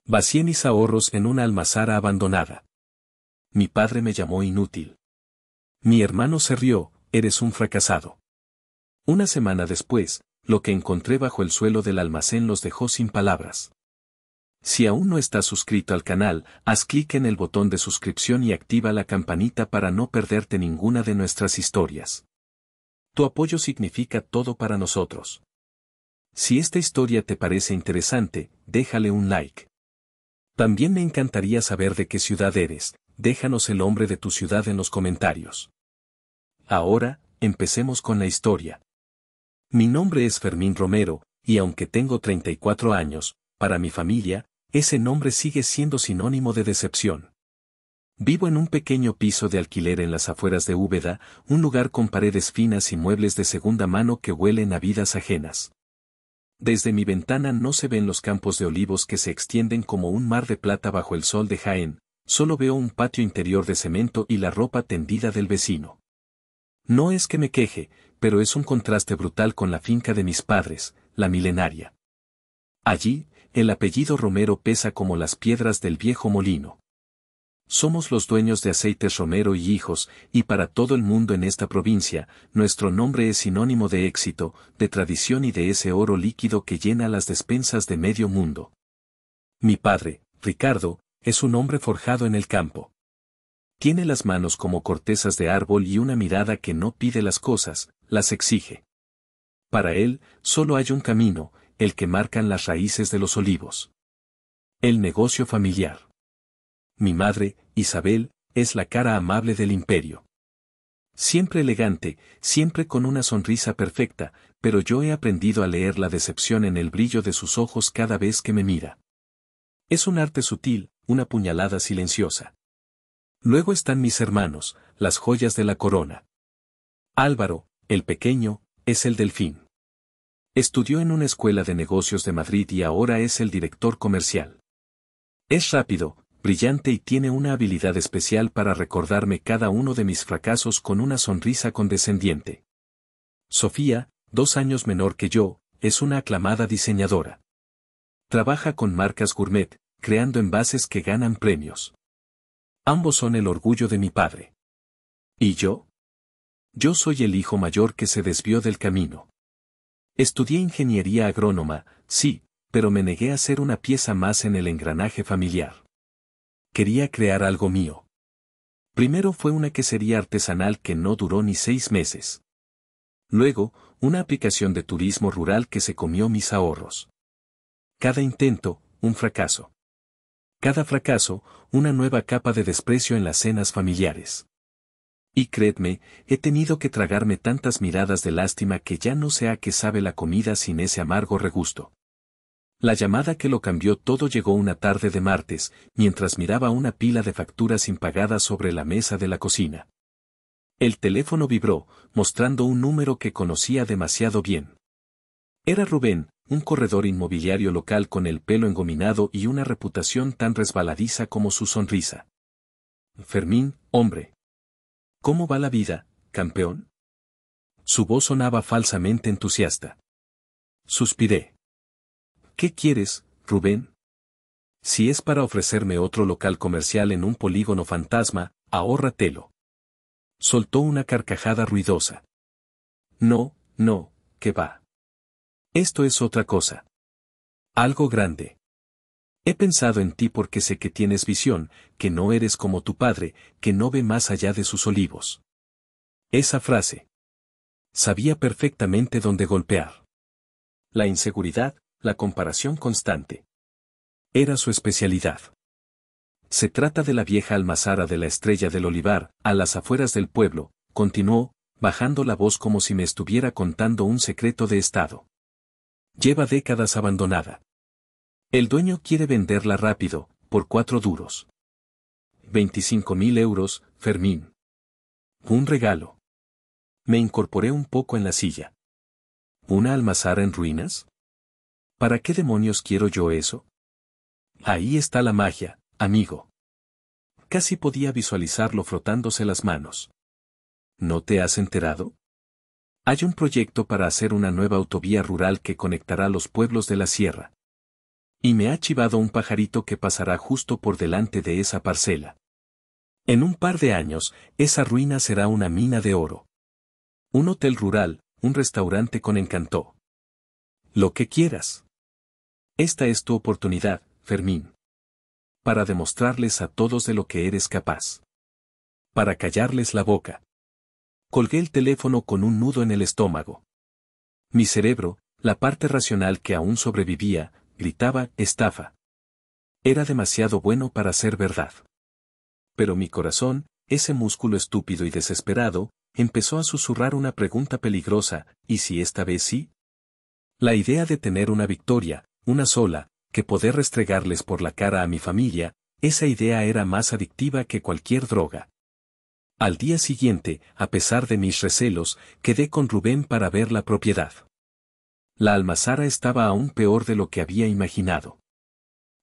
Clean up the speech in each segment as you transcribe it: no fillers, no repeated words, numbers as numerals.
Vacié mis ahorros en una almazara abandonada. Mi padre me llamó inútil. Mi hermano se rió, eres un fracasado. Una semana después, lo que encontré bajo el suelo del almacén los dejó sin palabras. Si aún no estás suscrito al canal, haz clic en el botón de suscripción y activa la campanita para no perderte ninguna de nuestras historias. Tu apoyo significa todo para nosotros. Si esta historia te parece interesante, déjale un like. También me encantaría saber de qué ciudad eres, déjanos el nombre de tu ciudad en los comentarios. Ahora, empecemos con la historia. Mi nombre es Fermín Romero, y aunque tengo 34 años, para mi familia, ese nombre sigue siendo sinónimo de decepción. Vivo en un pequeño piso de alquiler en las afueras de Úbeda, un lugar con paredes finas y muebles de segunda mano que huelen a vidas ajenas. Desde mi ventana no se ven los campos de olivos que se extienden como un mar de plata bajo el sol de Jaén, solo veo un patio interior de cemento y la ropa tendida del vecino. No es que me queje, pero es un contraste brutal con la finca de mis padres, la milenaria. Allí, el apellido Romero pesa como las piedras del viejo molino. Somos los dueños de Aceites Romero y Hijos, y para todo el mundo en esta provincia, nuestro nombre es sinónimo de éxito, de tradición y de ese oro líquido que llena las despensas de medio mundo. Mi padre, Ricardo, es un hombre forjado en el campo. Tiene las manos como cortezas de árbol y una mirada que no pide las cosas, las exige. Para él, solo hay un camino, el que marcan las raíces de los olivos. El negocio familiar. Mi madre, Isabel, es la cara amable del imperio. Siempre elegante, siempre con una sonrisa perfecta, pero yo he aprendido a leer la decepción en el brillo de sus ojos cada vez que me mira. Es un arte sutil, una puñalada silenciosa. Luego están mis hermanos, las joyas de la corona. Álvaro, el pequeño, es el delfín. Estudió en una escuela de negocios de Madrid y ahora es el director comercial. Es rápido, brillante y tiene una habilidad especial para recordarme cada uno de mis fracasos con una sonrisa condescendiente. Sofía, 2 años menor que yo, es una aclamada diseñadora. Trabaja con marcas gourmet, creando envases que ganan premios. Ambos son el orgullo de mi padre. ¿Y yo? Yo soy el hijo mayor que se desvió del camino. Estudié ingeniería agrónoma, sí, pero me negué a ser una pieza más en el engranaje familiar. Quería crear algo mío. Primero fue una quesería artesanal que no duró ni 6 meses. Luego, una aplicación de turismo rural que se comió mis ahorros. Cada intento, un fracaso. Cada fracaso, una nueva capa de desprecio en las cenas familiares. Y créedme, he tenido que tragarme tantas miradas de lástima que ya no sé a qué sabe la comida sin ese amargo regusto. La llamada que lo cambió todo llegó una tarde de martes, mientras miraba una pila de facturas impagadas sobre la mesa de la cocina. El teléfono vibró, mostrando un número que conocía demasiado bien. Era Rubén, un corredor inmobiliario local con el pelo engominado y una reputación tan resbaladiza como su sonrisa. Fermín, hombre. ¿Cómo va la vida, campeón? Su voz sonaba falsamente entusiasta. Suspiré. ¿Qué quieres, Rubén? Si es para ofrecerme otro local comercial en un polígono fantasma, ahórratelo. Soltó una carcajada ruidosa. No, ¿qué va? Esto es otra cosa. Algo grande. He pensado en ti porque sé que tienes visión, que no eres como tu padre, que no ve más allá de sus olivos. Esa frase. Sabía perfectamente dónde golpear. La inseguridad, la comparación constante. Era su especialidad. Se trata de la vieja almazara de la Estrella del Olivar, a las afueras del pueblo, continuó, bajando la voz como si me estuviera contando un secreto de estado. Lleva décadas abandonada. El dueño quiere venderla rápido, por 4 duros. 25.000 euros, Fermín. Un regalo. Me incorporé un poco en la silla. ¿Una almazara en ruinas? ¿Para qué demonios quiero yo eso? Ahí está la magia, amigo. Casi podía visualizarlo frotándose las manos. ¿No te has enterado? Hay un proyecto para hacer una nueva autovía rural que conectará los pueblos de la sierra. Y me ha chivado un pajarito que pasará justo por delante de esa parcela. En un par de años, esa ruina será una mina de oro. Un hotel rural, un restaurante con encanto. Lo que quieras. Esta es tu oportunidad, Fermín. Para demostrarles a todos de lo que eres capaz. Para callarles la boca. Colgué el teléfono con un nudo en el estómago. Mi cerebro, la parte racional que aún sobrevivía, gritaba, estafa. Era demasiado bueno para ser verdad. Pero mi corazón, ese músculo estúpido y desesperado, empezó a susurrar una pregunta peligrosa, ¿y si esta vez sí? La idea de tener una victoria, una sola, que poder restregarles por la cara a mi familia, esa idea era más adictiva que cualquier droga. Al día siguiente, a pesar de mis recelos, quedé con Rubén para ver la propiedad. La almazara estaba aún peor de lo que había imaginado.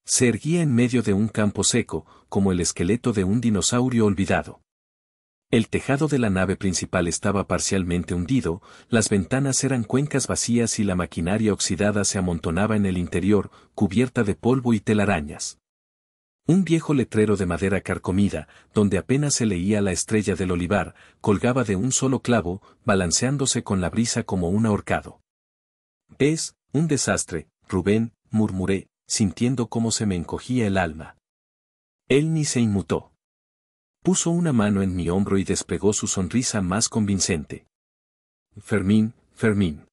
Se erguía en medio de un campo seco, como el esqueleto de un dinosaurio olvidado. El tejado de la nave principal estaba parcialmente hundido, las ventanas eran cuencas vacías y la maquinaria oxidada se amontonaba en el interior, cubierta de polvo y telarañas. Un viejo letrero de madera carcomida, donde apenas se leía la estrella del olivar, colgaba de un solo clavo, balanceándose con la brisa como un ahorcado. «Es un desastre, Rubén», murmuré, sintiendo cómo se me encogía el alma. Él ni se inmutó. Puso una mano en mi hombro y desplegó su sonrisa más convincente. «Fermín, Fermín.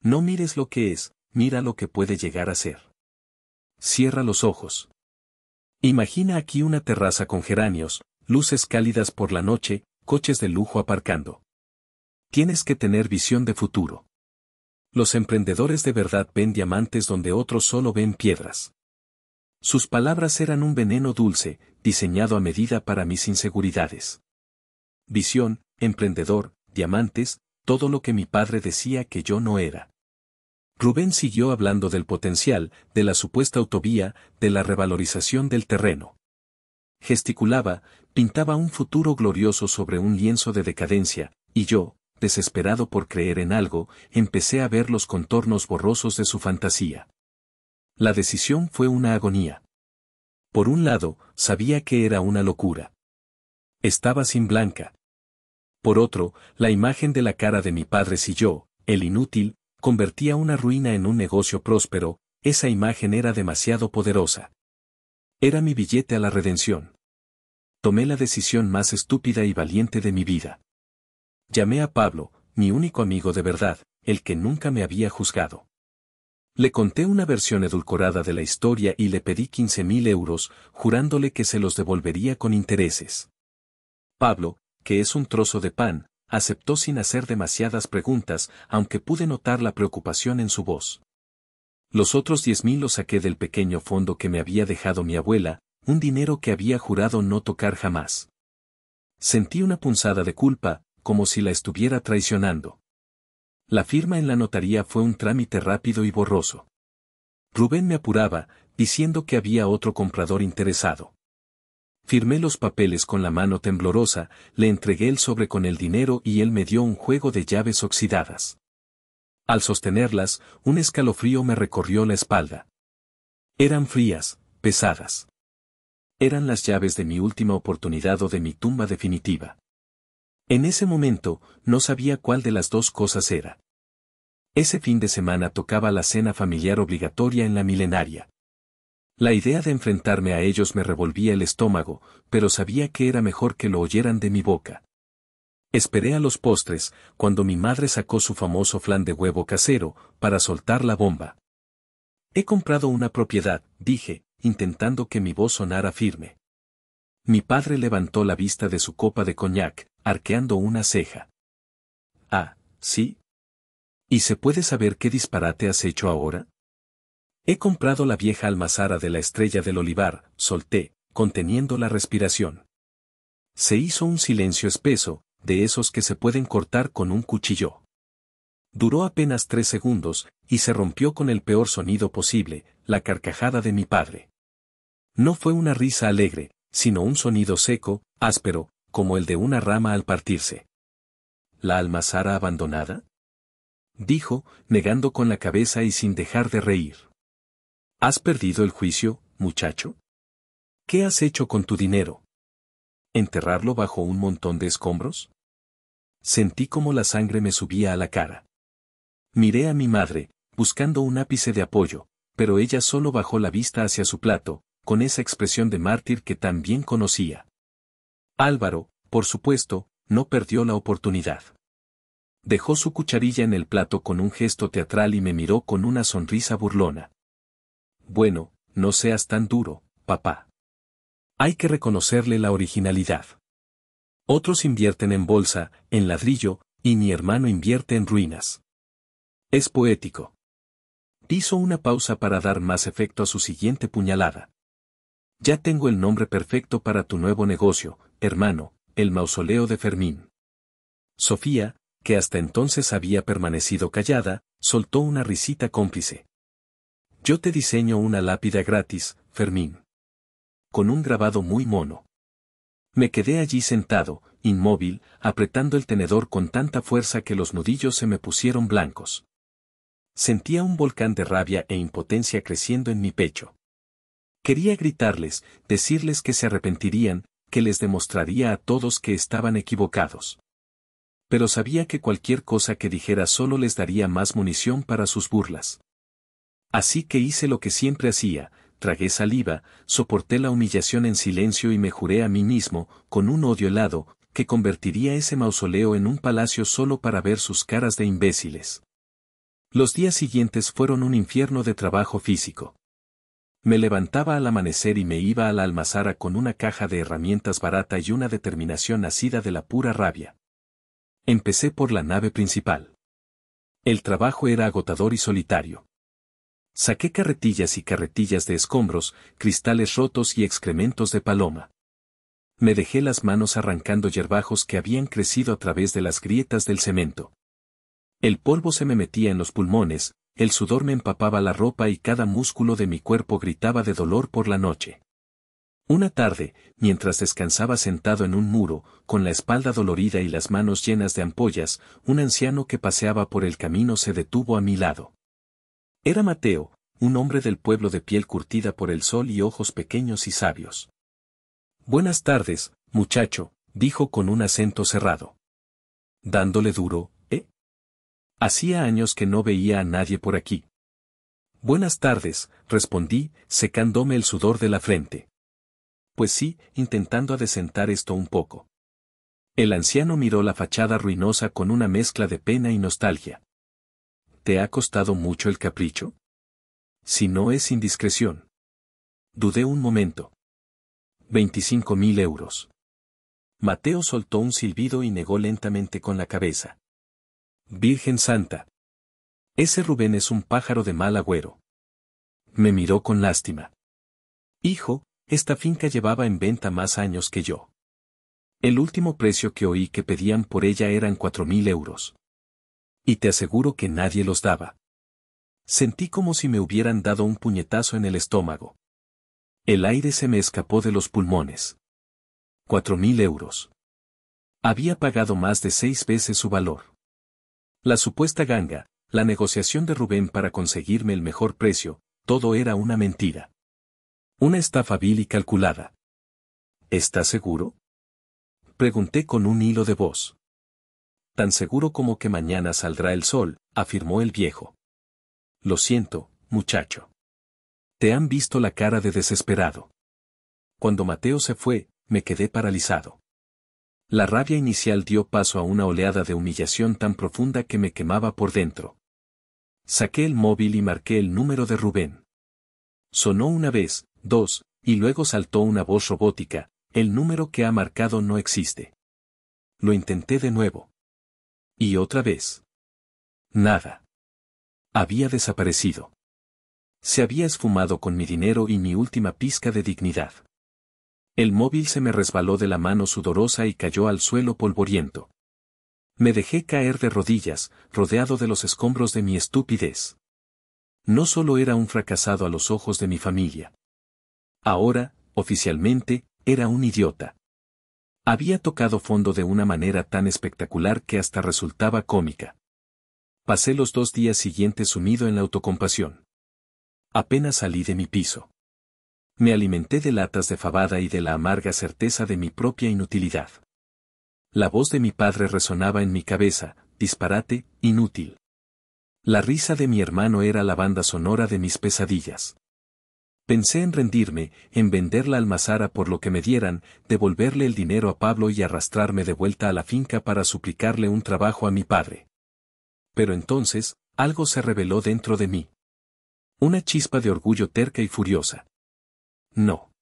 No mires lo que es, mira lo que puede llegar a ser. Cierra los ojos. Imagina aquí una terraza con geranios, luces cálidas por la noche, coches de lujo aparcando. Tienes que tener visión de futuro. Los emprendedores de verdad ven diamantes donde otros solo ven piedras». Sus palabras eran un veneno dulce, diseñado a medida para mis inseguridades. Visión, emprendedor, diamantes, todo lo que mi padre decía que yo no era. Rubén siguió hablando del potencial, de la supuesta autovía, de la revalorización del terreno. Gesticulaba, pintaba un futuro glorioso sobre un lienzo de decadencia, y yo, desesperado por creer en algo, empecé a ver los contornos borrosos de su fantasía. La decisión fue una agonía. Por un lado, sabía que era una locura. Estaba sin Blanca. Por otro, la imagen de la cara de mi padre si yo, el inútil, convertía una ruina en un negocio próspero, esa imagen era demasiado poderosa. Era mi billete a la redención. Tomé la decisión más estúpida y valiente de mi vida. Llamé a Pablo, mi único amigo de verdad, el que nunca me había juzgado. Le conté una versión edulcorada de la historia y le pedí 15.000 euros, jurándole que se los devolvería con intereses. Pablo, que es un trozo de pan, aceptó sin hacer demasiadas preguntas, aunque pude notar la preocupación en su voz. Los otros 10.000 los saqué del pequeño fondo que me había dejado mi abuela, un dinero que había jurado no tocar jamás. Sentí una punzada de culpa, como si la estuviera traicionando. La firma en la notaría fue un trámite rápido y borroso. Rubén me apuraba, diciendo que había otro comprador interesado. Firmé los papeles con la mano temblorosa, le entregué el sobre con el dinero y él me dio un juego de llaves oxidadas. Al sostenerlas, un escalofrío me recorrió la espalda. Eran frías, pesadas. Eran las llaves de mi última oportunidad o de mi tumba definitiva. En ese momento, no sabía cuál de las dos cosas era. Ese fin de semana tocaba la cena familiar obligatoria en la milenaria. La idea de enfrentarme a ellos me revolvía el estómago, pero sabía que era mejor que lo oyeran de mi boca. Esperé a los postres, cuando mi madre sacó su famoso flan de huevo casero, para soltar la bomba. «He comprado una propiedad», dije, intentando que mi voz sonara firme. Mi padre levantó la vista de su copa de coñac, arqueando una ceja. «Ah, ¿sí? ¿Y se puede saber qué disparate has hecho ahora?» «He comprado la vieja almazara de la Estrella del Olivar», solté, conteniendo la respiración. Se hizo un silencio espeso, de esos que se pueden cortar con un cuchillo. Duró apenas 3 segundos, y se rompió con el peor sonido posible, la carcajada de mi padre. No fue una risa alegre, sino un sonido seco, áspero, como el de una rama al partirse. «¿La almazara abandonada?», dijo, negando con la cabeza y sin dejar de reír. ¿Has perdido el juicio, muchacho? ¿Qué has hecho con tu dinero? ¿Enterrarlo bajo un montón de escombros? Sentí como la sangre me subía a la cara. Miré a mi madre, buscando un ápice de apoyo, pero ella solo bajó la vista hacia su plato, con esa expresión de mártir que tan bien conocía. Álvaro, por supuesto, no perdió la oportunidad. Dejó su cucharilla en el plato con un gesto teatral y me miró con una sonrisa burlona. Bueno, no seas tan duro, papá. Hay que reconocerle la originalidad. Otros invierten en bolsa, en ladrillo, y mi hermano invierte en ruinas. Es poético. Hizo una pausa para dar más efecto a su siguiente puñalada. Ya tengo el nombre perfecto para tu nuevo negocio, hermano, el mausoleo de Fermín. Sofía, que hasta entonces había permanecido callada, soltó una risita cómplice. Yo te diseño una lápida gratis, Fermín. Con un grabado muy mono. Me quedé allí sentado, inmóvil, apretando el tenedor con tanta fuerza que los nudillos se me pusieron blancos. Sentía un volcán de rabia e impotencia creciendo en mi pecho. Quería gritarles, decirles que se arrepentirían, que les demostraría a todos que estaban equivocados. Pero sabía que cualquier cosa que dijera solo les daría más munición para sus burlas. Así que hice lo que siempre hacía, tragué saliva, soporté la humillación en silencio y me juré a mí mismo, con un odio helado, que convertiría ese mausoleo en un palacio solo para ver sus caras de imbéciles. Los días siguientes fueron un infierno de trabajo físico. Me levantaba al amanecer y me iba a la almazara con una caja de herramientas barata y una determinación nacida de la pura rabia. Empecé por la nave principal. El trabajo era agotador y solitario. Saqué carretillas y carretillas de escombros, cristales rotos y excrementos de paloma. Me dejé las manos arrancando hierbajos que habían crecido a través de las grietas del cemento. El polvo se me metía en los pulmones, el sudor me empapaba la ropa y cada músculo de mi cuerpo gritaba de dolor por la noche. Una tarde, mientras descansaba sentado en un muro, con la espalda dolorida y las manos llenas de ampollas, un anciano que paseaba por el camino se detuvo a mi lado. Era Mateo, un hombre del pueblo de piel curtida por el sol y ojos pequeños y sabios. Buenas tardes, muchacho, dijo con un acento cerrado. Dándole duro, ¿eh? Hacía años que no veía a nadie por aquí. Buenas tardes, respondí, secándome el sudor de la frente. Pues sí, intentando adecentar esto un poco. El anciano miró la fachada ruinosa con una mezcla de pena y nostalgia. ¿Te ha costado mucho el capricho? Si no es indiscreción. Dudé un momento. 25.000 euros. Mateo soltó un silbido y negó lentamente con la cabeza. Virgen Santa. Ese Rubén es un pájaro de mal agüero. Me miró con lástima. Hijo, esta finca llevaba en venta más años que yo. El último precio que oí que pedían por ella eran 4.000 euros. Y te aseguro que nadie los daba. Sentí como si me hubieran dado un puñetazo en el estómago. El aire se me escapó de los pulmones. 4.000 euros. Había pagado más de 6 veces su valor. La supuesta ganga, la negociación de Rubén para conseguirme el mejor precio, todo era una mentira. Una estafa vil y calculada. ¿Estás seguro? Pregunté con un hilo de voz. Tan seguro como que mañana saldrá el sol, afirmó el viejo. Lo siento, muchacho. Te han visto la cara de desesperado. Cuando Mateo se fue, me quedé paralizado. La rabia inicial dio paso a una oleada de humillación tan profunda que me quemaba por dentro. Saqué el móvil y marqué el número de Rubén. Sonó una vez, dos, y luego saltó una voz robótica, el número que ha marcado no existe. Lo intenté de nuevo. Y otra vez. Nada. Había desaparecido. Se había esfumado con mi dinero y mi última pizca de dignidad. El móvil se me resbaló de la mano sudorosa y cayó al suelo polvoriento. Me dejé caer de rodillas, rodeado de los escombros de mi estupidez. No solo era un fracasado a los ojos de mi familia. Ahora, oficialmente, era un idiota. Había tocado fondo de una manera tan espectacular que hasta resultaba cómica. Pasé los 2 días siguientes sumido en la autocompasión. Apenas salí de mi piso. Me alimenté de latas de fabada y de la amarga certeza de mi propia inutilidad. La voz de mi padre resonaba en mi cabeza: disparate, inútil. La risa de mi hermano era la banda sonora de mis pesadillas. Pensé en rendirme, en vender la almazara por lo que me dieran, devolverle el dinero a Pablo y arrastrarme de vuelta a la finca para suplicarle un trabajo a mi padre. Pero entonces, algo se reveló dentro de mí. Una chispa de orgullo terca y furiosa. No.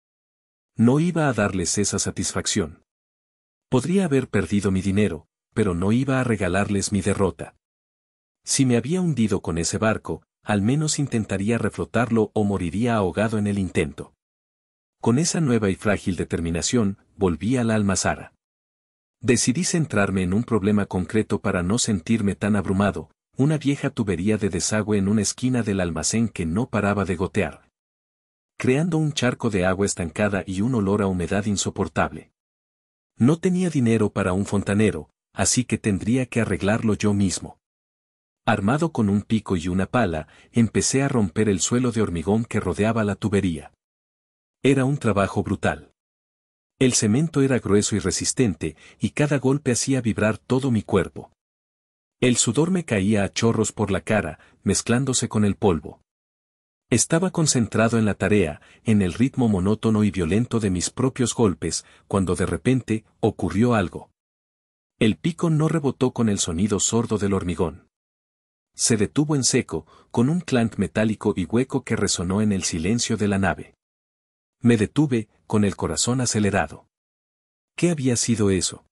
No iba a darles esa satisfacción. Podría haber perdido mi dinero, pero no iba a regalarles mi derrota. Si me había hundido con ese barco, al menos intentaría reflotarlo o moriría ahogado en el intento. Con esa nueva y frágil determinación, volví a la almazara. Decidí centrarme en un problema concreto para no sentirme tan abrumado: una vieja tubería de desagüe en una esquina del almacén que no paraba de gotear, creando un charco de agua estancada y un olor a humedad insoportable. No tenía dinero para un fontanero, así que tendría que arreglarlo yo mismo. Armado con un pico y una pala, empecé a romper el suelo de hormigón que rodeaba la tubería. Era un trabajo brutal. El cemento era grueso y resistente, y cada golpe hacía vibrar todo mi cuerpo. El sudor me caía a chorros por la cara, mezclándose con el polvo. Estaba concentrado en la tarea, en el ritmo monótono y violento de mis propios golpes, cuando de repente, ocurrió algo. El pico no rebotó con el sonido sordo del hormigón. Se detuvo en seco, con un clank metálico y hueco que resonó en el silencio de la nave. Me detuve, con el corazón acelerado. ¿Qué había sido eso?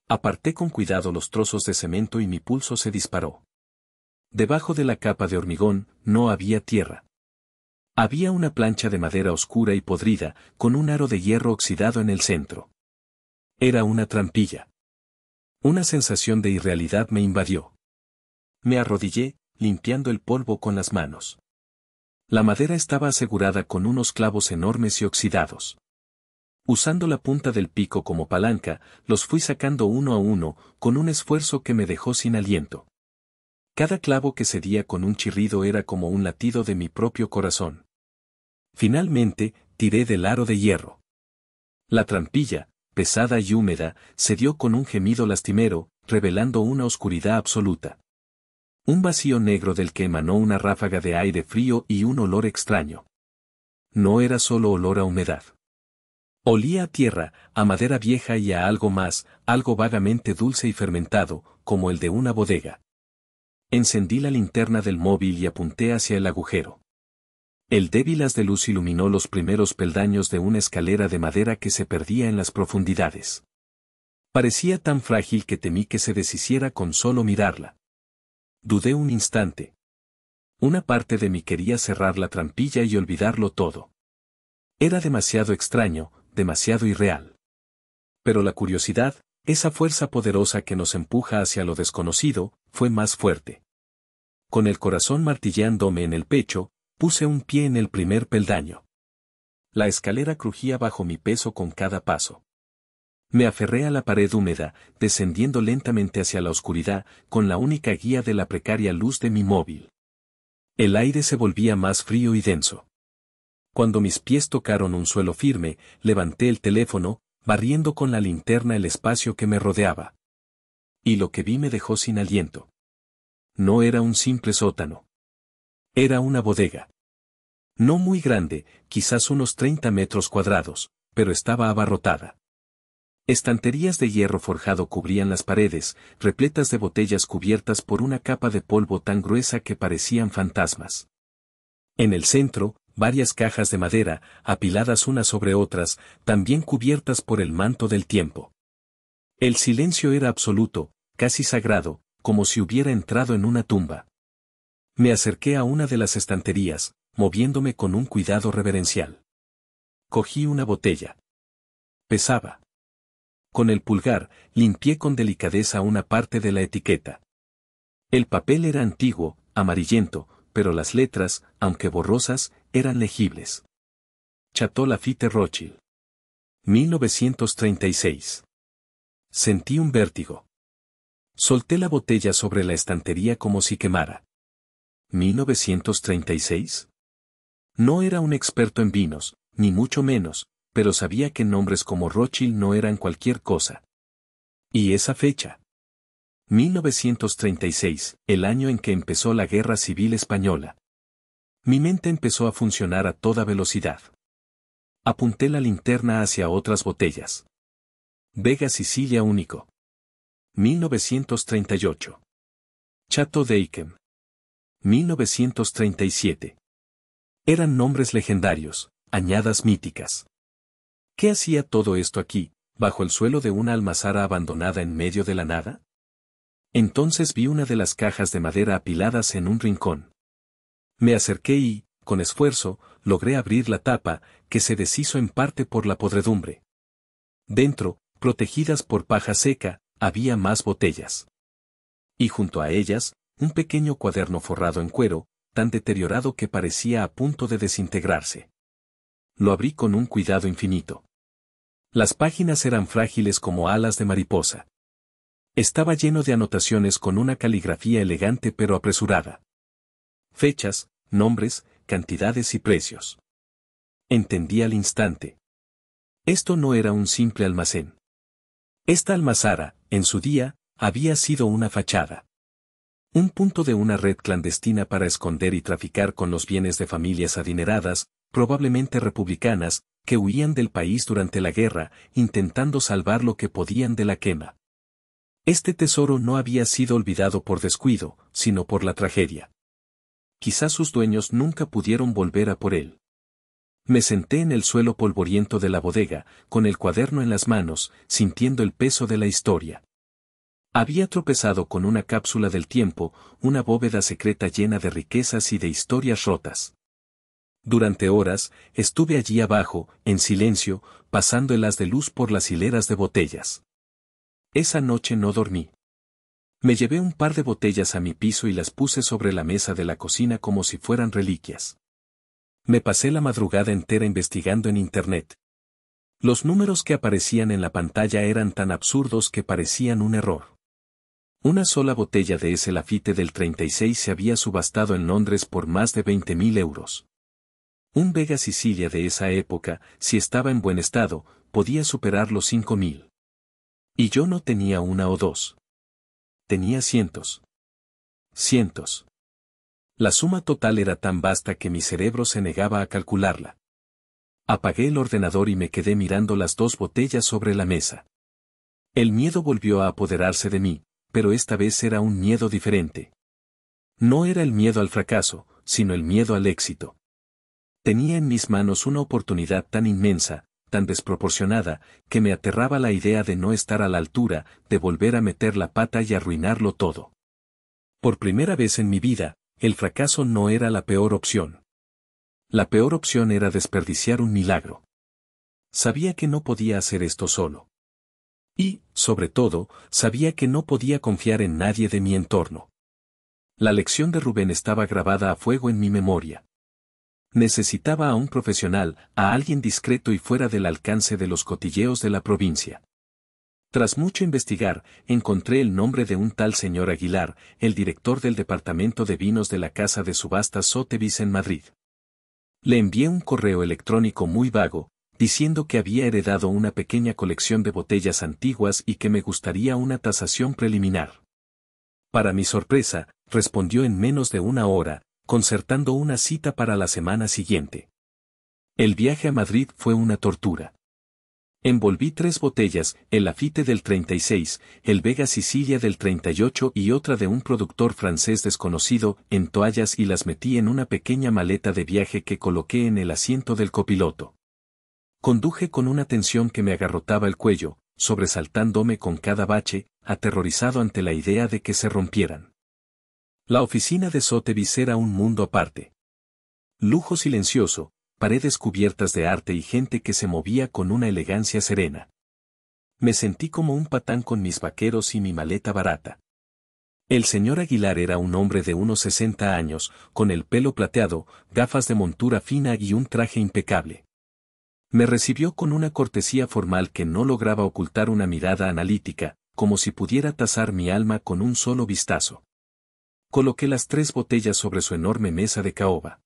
Aparté con cuidado los trozos de cemento y mi pulso se disparó. Debajo de la capa de hormigón, no había tierra. Había una plancha de madera oscura y podrida, con un aro de hierro oxidado en el centro. Era una trampilla. Una sensación de irrealidad me invadió. Me arrodillé, limpiando el polvo con las manos. La madera estaba asegurada con unos clavos enormes y oxidados. Usando la punta del pico como palanca, los fui sacando uno a uno, con un esfuerzo que me dejó sin aliento. Cada clavo que cedía con un chirrido era como un latido de mi propio corazón. Finalmente, tiré del aro de hierro. La trampilla, pesada y húmeda, cedió con un gemido lastimero, revelando una oscuridad absoluta. Un vacío negro del que emanó una ráfaga de aire frío y un olor extraño. No era solo olor a humedad. Olía a tierra, a madera vieja y a algo más, algo vagamente dulce y fermentado, como el de una bodega. Encendí la linterna del móvil y apunté hacia el agujero. El débil haz de luz iluminó los primeros peldaños de una escalera de madera que se perdía en las profundidades. Parecía tan frágil que temí que se deshiciera con solo mirarla. Dudé un instante. Una parte de mí quería cerrar la trampilla y olvidarlo todo. Era demasiado extraño, demasiado irreal. Pero la curiosidad, esa fuerza poderosa que nos empuja hacia lo desconocido, fue más fuerte. Con el corazón martillándome en el pecho, puse un pie en el primer peldaño. La escalera crujía bajo mi peso con cada paso. Me aferré a la pared húmeda, descendiendo lentamente hacia la oscuridad, con la única guía de la precaria luz de mi móvil. El aire se volvía más frío y denso. Cuando mis pies tocaron un suelo firme, levanté el teléfono, barriendo con la linterna el espacio que me rodeaba. Y lo que vi me dejó sin aliento. No era un simple sótano. Era una bodega. No muy grande, quizás unos 30 metros cuadrados, pero estaba abarrotada. Estanterías de hierro forjado cubrían las paredes, repletas de botellas cubiertas por una capa de polvo tan gruesa que parecían fantasmas. En el centro, varias cajas de madera, apiladas unas sobre otras, también cubiertas por el manto del tiempo. El silencio era absoluto, casi sagrado, como si hubiera entrado en una tumba. Me acerqué a una de las estanterías, moviéndome con un cuidado reverencial. Cogí una botella. Pesaba. Con el pulgar, limpié con delicadeza una parte de la etiqueta. El papel era antiguo, amarillento, pero las letras, aunque borrosas, eran legibles. Chateau Lafite Rothschild. 1936. Sentí un vértigo. Solté la botella sobre la estantería como si quemara. ¿1936? No era un experto en vinos, ni mucho menos, pero sabía que nombres como Rothschild no eran cualquier cosa. ¿Y esa fecha? 1936, el año en que empezó la Guerra Civil Española. Mi mente empezó a funcionar a toda velocidad. Apunté la linterna hacia otras botellas. Vega Sicilia único. 1938. Chateau d'Yquem. 1937. Eran nombres legendarios, añadas míticas. ¿Qué hacía todo esto aquí, bajo el suelo de una almazara abandonada en medio de la nada? Entonces vi una de las cajas de madera apiladas en un rincón. Me acerqué y, con esfuerzo, logré abrir la tapa, que se deshizo en parte por la podredumbre. Dentro, protegidas por paja seca, había más botellas. Y junto a ellas, un pequeño cuaderno forrado en cuero, tan deteriorado que parecía a punto de desintegrarse. Lo abrí con un cuidado infinito. Las páginas eran frágiles como alas de mariposa. Estaba lleno de anotaciones con una caligrafía elegante pero apresurada. Fechas, nombres, cantidades y precios. Entendí al instante. Esto no era un simple almacén. Esta almazara, en su día, había sido una fachada. Un punto de una red clandestina para esconder y traficar con los bienes de familias adineradas, probablemente republicanas, que huían del país durante la guerra, intentando salvar lo que podían de la quema. Este tesoro no había sido olvidado por descuido, sino por la tragedia. Quizás sus dueños nunca pudieron volver a por él. Me senté en el suelo polvoriento de la bodega, con el cuaderno en las manos, sintiendo el peso de la historia. Había tropezado con una cápsula del tiempo, una bóveda secreta llena de riquezas y de historias rotas. Durante horas, estuve allí abajo, en silencio, pasando el haz de luz por las hileras de botellas. Esa noche no dormí. Me llevé un par de botellas a mi piso y las puse sobre la mesa de la cocina como si fueran reliquias. Me pasé la madrugada entera investigando en Internet. Los números que aparecían en la pantalla eran tan absurdos que parecían un error. Una sola botella de ese Lafite del 36 se había subastado en Londres por más de 20.000 euros. Un Vega Sicilia de esa época, si estaba en buen estado, podía superar los 5.000. Y yo no tenía una o dos. Tenía cientos. Cientos. La suma total era tan vasta que mi cerebro se negaba a calcularla. Apagué el ordenador y me quedé mirando las dos botellas sobre la mesa. El miedo volvió a apoderarse de mí, pero esta vez era un miedo diferente. No era el miedo al fracaso, sino el miedo al éxito. Tenía en mis manos una oportunidad tan inmensa, tan desproporcionada, que me aterraba la idea de no estar a la altura, de volver a meter la pata y arruinarlo todo. Por primera vez en mi vida, el fracaso no era la peor opción. La peor opción era desperdiciar un milagro. Sabía que no podía hacer esto solo. Y, sobre todo, sabía que no podía confiar en nadie de mi entorno. La lección de Rubén estaba grabada a fuego en mi memoria. Necesitaba a un profesional, a alguien discreto y fuera del alcance de los cotilleos de la provincia. Tras mucho investigar, encontré el nombre de un tal señor Aguilar, el director del departamento de vinos de la casa de subastas Sotheby's en Madrid. Le envié un correo electrónico muy vago, diciendo que había heredado una pequeña colección de botellas antiguas y que me gustaría una tasación preliminar. Para mi sorpresa, respondió en menos de una hora, concertando una cita para la semana siguiente. El viaje a Madrid fue una tortura. Envolví 3 botellas, el Lafite del 36, el Vega Sicilia del 38 y otra de un productor francés desconocido, en toallas y las metí en una pequeña maleta de viaje que coloqué en el asiento del copiloto. Conduje con una tensión que me agarrotaba el cuello, sobresaltándome con cada bache, aterrorizado ante la idea de que se rompieran. La oficina de Sotheby's era un mundo aparte. Lujo silencioso, paredes cubiertas de arte y gente que se movía con una elegancia serena. Me sentí como un patán con mis vaqueros y mi maleta barata. El señor Aguilar era un hombre de unos 60 años, con el pelo plateado, gafas de montura fina y un traje impecable. Me recibió con una cortesía formal que no lograba ocultar una mirada analítica, como si pudiera tasar mi alma con un solo vistazo. Coloqué las 3 botellas sobre su enorme mesa de caoba.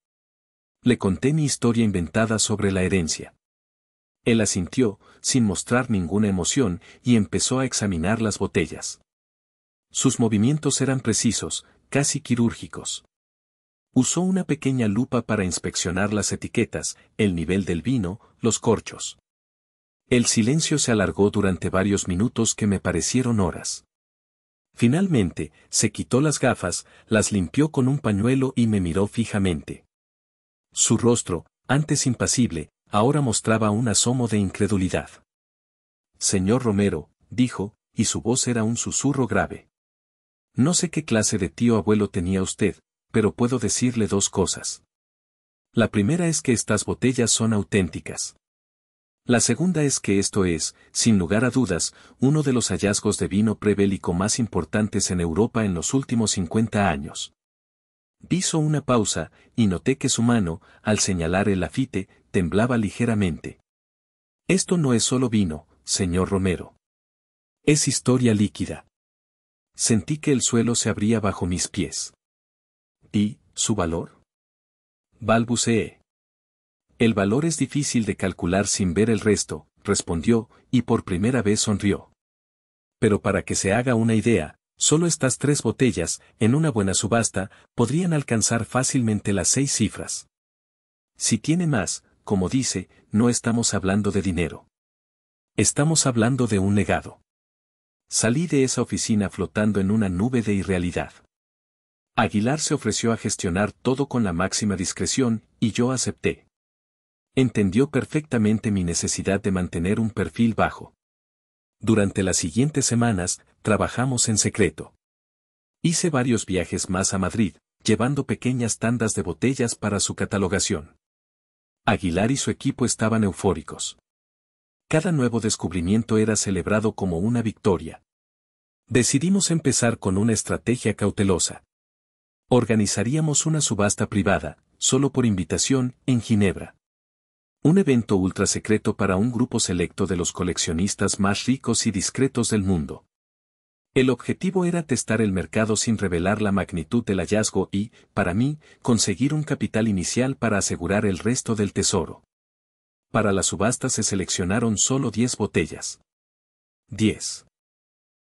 Le conté mi historia inventada sobre la herencia. Él asintió, sin mostrar ninguna emoción, y empezó a examinar las botellas. Sus movimientos eran precisos, casi quirúrgicos. Usó una pequeña lupa para inspeccionar las etiquetas, el nivel del vino, los corchos. El silencio se alargó durante varios minutos que me parecieron horas. Finalmente, se quitó las gafas, las limpió con un pañuelo y me miró fijamente. Su rostro, antes impasible, ahora mostraba un asomo de incredulidad. Señor Romero, dijo, y su voz era un susurro grave. No sé qué clase de tío abuelo tenía usted, pero puedo decirle dos cosas. La primera es que estas botellas son auténticas. La segunda es que esto es, sin lugar a dudas, uno de los hallazgos de vino prebélico más importantes en Europa en los últimos 50 años. Hizo una pausa, y noté que su mano, al señalar el lafite, temblaba ligeramente. Esto no es solo vino, señor Romero. Es historia líquida. Sentí que el suelo se abría bajo mis pies. ¿Y su valor? Balbuceé. El valor es difícil de calcular sin ver el resto, respondió, y por primera vez sonrió. Pero para que se haga una idea, solo estas 3 botellas, en una buena subasta, podrían alcanzar fácilmente las 6 cifras. Si tiene más, como dice, no estamos hablando de dinero. Estamos hablando de un legado. Salí de esa oficina flotando en una nube de irrealidad. Aguilar se ofreció a gestionar todo con la máxima discreción, y yo acepté. Entendió perfectamente mi necesidad de mantener un perfil bajo. Durante las siguientes semanas, trabajamos en secreto. Hice varios viajes más a Madrid, llevando pequeñas tandas de botellas para su catalogación. Aguilar y su equipo estaban eufóricos. Cada nuevo descubrimiento era celebrado como una victoria. Decidimos empezar con una estrategia cautelosa. Organizaríamos una subasta privada, solo por invitación, en Ginebra. Un evento ultra secreto para un grupo selecto de los coleccionistas más ricos y discretos del mundo. El objetivo era testar el mercado sin revelar la magnitud del hallazgo y, para mí, conseguir un capital inicial para asegurar el resto del tesoro. Para la subasta se seleccionaron solo 10 botellas. 10.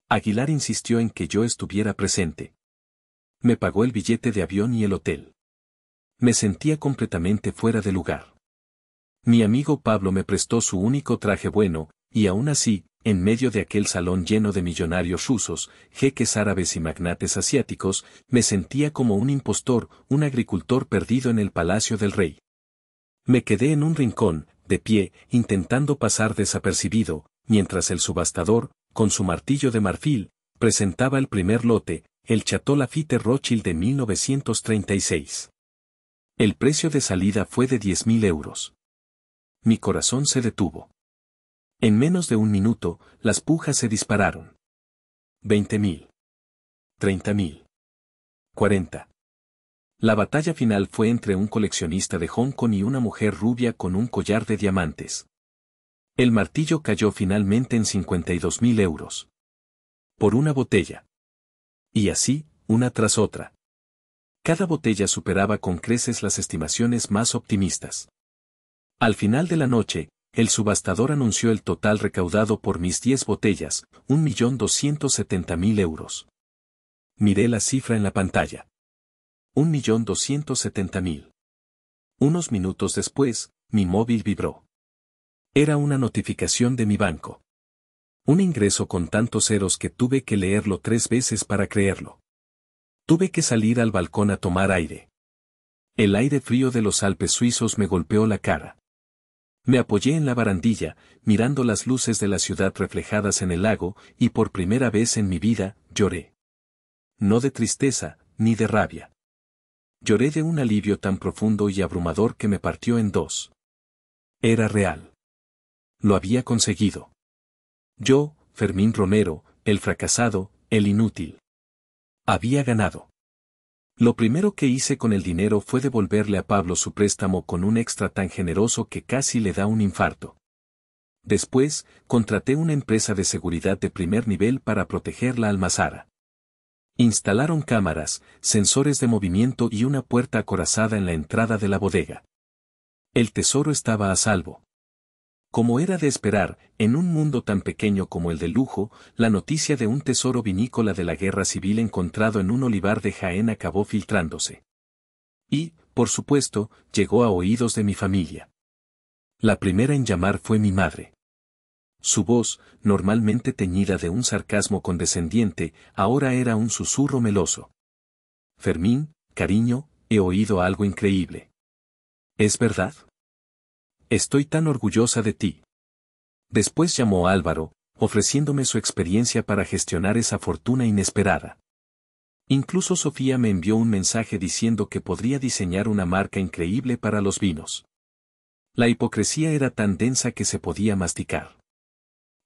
Aguilar insistió en que yo estuviera presente. Me pagó el billete de avión y el hotel. Me sentía completamente fuera de lugar. Mi amigo Pablo me prestó su único traje bueno, y aún así, en medio de aquel salón lleno de millonarios rusos, jeques árabes y magnates asiáticos, me sentía como un impostor, un agricultor perdido en el palacio del rey. Me quedé en un rincón, de pie, intentando pasar desapercibido, mientras el subastador, con su martillo de marfil, presentaba el primer lote, el Chateau Lafite Rothschild de 1936. El precio de salida fue de 10.000 euros. Mi corazón se detuvo. En menos de un minuto, las pujas se dispararon. 20.000. 30.000. 40. La batalla final fue entre un coleccionista de Hong Kong y una mujer rubia con un collar de diamantes. El martillo cayó finalmente en 52.000 euros. Por una botella. Y así, una tras otra. Cada botella superaba con creces las estimaciones más optimistas. Al final de la noche, el subastador anunció el total recaudado por mis 10 botellas, 1.270.000 euros. Miré la cifra en la pantalla. 1.270.000. Unos minutos después, mi móvil vibró. Era una notificación de mi banco. Un ingreso con tantos ceros que tuve que leerlo 3 veces para creerlo. Tuve que salir al balcón a tomar aire. El aire frío de los Alpes suizos me golpeó la cara. Me apoyé en la barandilla, mirando las luces de la ciudad reflejadas en el lago, y por primera vez en mi vida, lloré. No de tristeza, ni de rabia. Lloré de un alivio tan profundo y abrumador que me partió en dos. Era real. Lo había conseguido. Yo, Fermín Romero, el fracasado, el inútil. Había ganado. Lo primero que hice con el dinero fue devolverle a Pablo su préstamo con un extra tan generoso que casi le da un infarto. Después, contraté una empresa de seguridad de primer nivel para proteger la almazara. Instalaron cámaras, sensores de movimiento y una puerta acorazada en la entrada de la bodega. El tesoro estaba a salvo. Como era de esperar, en un mundo tan pequeño como el de Lujo, la noticia de un tesoro vinícola de la guerra civil encontrado en un olivar de Jaén acabó filtrándose. Y, por supuesto, llegó a oídos de mi familia. La primera en llamar fue mi madre. Su voz, normalmente teñida de un sarcasmo condescendiente, ahora era un susurro meloso. Fermín, cariño, he oído algo increíble. ¿Es verdad? Estoy tan orgullosa de ti. Después llamó a Álvaro, ofreciéndome su experiencia para gestionar esa fortuna inesperada. Incluso Sofía me envió un mensaje diciendo que podría diseñar una marca increíble para los vinos. La hipocresía era tan densa que se podía masticar.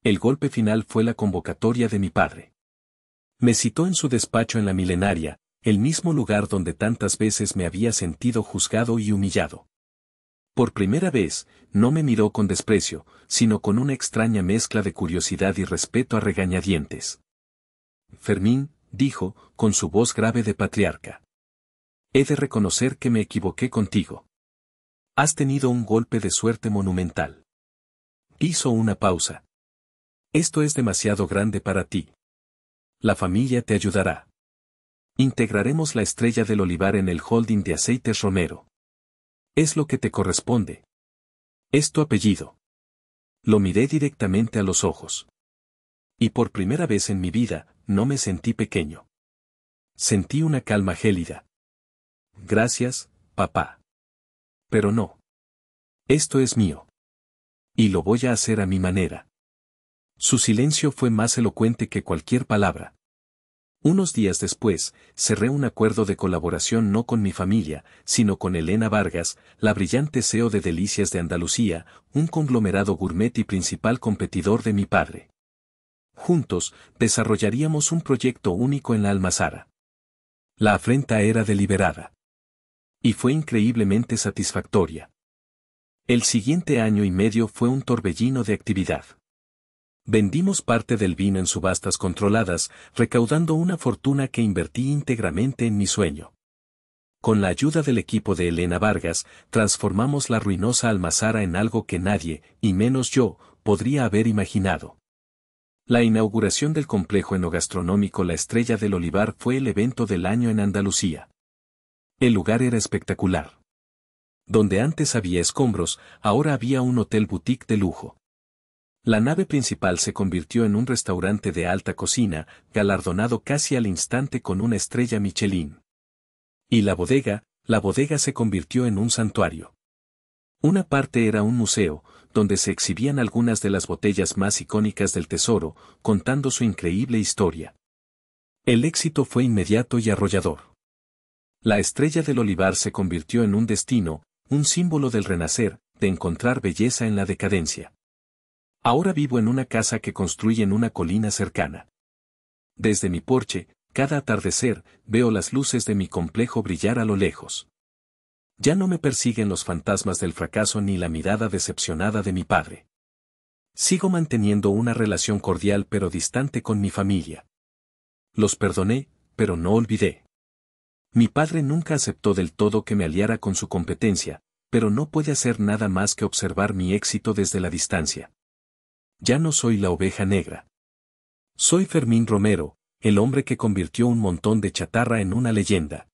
El golpe final fue la convocatoria de mi padre. Me citó en su despacho en la Milenaria, el mismo lugar donde tantas veces me había sentido juzgado y humillado. Por primera vez, no me miró con desprecio, sino con una extraña mezcla de curiosidad y respeto a regañadientes. Fermín, dijo, con su voz grave de patriarca. He de reconocer que me equivoqué contigo. Has tenido un golpe de suerte monumental. Hizo una pausa. Esto es demasiado grande para ti. La familia te ayudará. Integraremos la Estrella del Olivar en el holding de Aceites Romero. Es lo que te corresponde. Es tu apellido. Lo miré directamente a los ojos. Y por primera vez en mi vida, no me sentí pequeño. Sentí una calma gélida. Gracias, papá. Pero no. Esto es mío. Y lo voy a hacer a mi manera. Su silencio fue más elocuente que cualquier palabra. Unos días después, cerré un acuerdo de colaboración no con mi familia, sino con Elena Vargas, la brillante CEO de Delicias de Andalucía, un conglomerado gourmet y principal competidor de mi padre. Juntos, desarrollaríamos un proyecto único en la Almazara. La afrenta era deliberada. Y fue increíblemente satisfactoria. El siguiente año y medio fue un torbellino de actividad. Vendimos parte del vino en subastas controladas, recaudando una fortuna que invertí íntegramente en mi sueño. Con la ayuda del equipo de Elena Vargas, transformamos la ruinosa Almazara en algo que nadie, y menos yo, podría haber imaginado. La inauguración del complejo enogastronómico La Estrella del Olivar fue el evento del año en Andalucía. El lugar era espectacular. Donde antes había escombros, ahora había un hotel boutique de lujo. La nave principal se convirtió en un restaurante de alta cocina, galardonado casi al instante con una estrella Michelin. Y la bodega se convirtió en un santuario. Una parte era un museo, donde se exhibían algunas de las botellas más icónicas del tesoro, contando su increíble historia. El éxito fue inmediato y arrollador. La Estrella del Olivar se convirtió en un destino, un símbolo del renacer, de encontrar belleza en la decadencia. Ahora vivo en una casa que construí en una colina cercana. Desde mi porche, cada atardecer, veo las luces de mi complejo brillar a lo lejos. Ya no me persiguen los fantasmas del fracaso ni la mirada decepcionada de mi padre. Sigo manteniendo una relación cordial pero distante con mi familia. Los perdoné, pero no olvidé. Mi padre nunca aceptó del todo que me aliara con su competencia, pero no puede hacer nada más que observar mi éxito desde la distancia. Ya no soy la oveja negra. Soy Fermín Romero, el hombre que convirtió un montón de chatarra en una leyenda.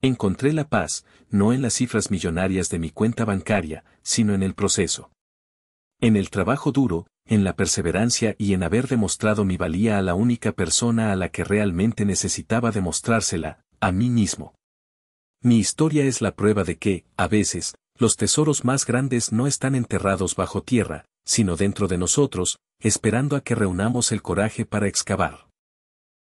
Encontré la paz, no en las cifras millonarias de mi cuenta bancaria, sino en el proceso. En el trabajo duro, en la perseverancia y en haber demostrado mi valía a la única persona a la que realmente necesitaba demostrársela, a mí mismo. Mi historia es la prueba de que, a veces, los tesoros más grandes no están enterrados bajo tierra, sino dentro de nosotros, esperando a que reunamos el coraje para excavar.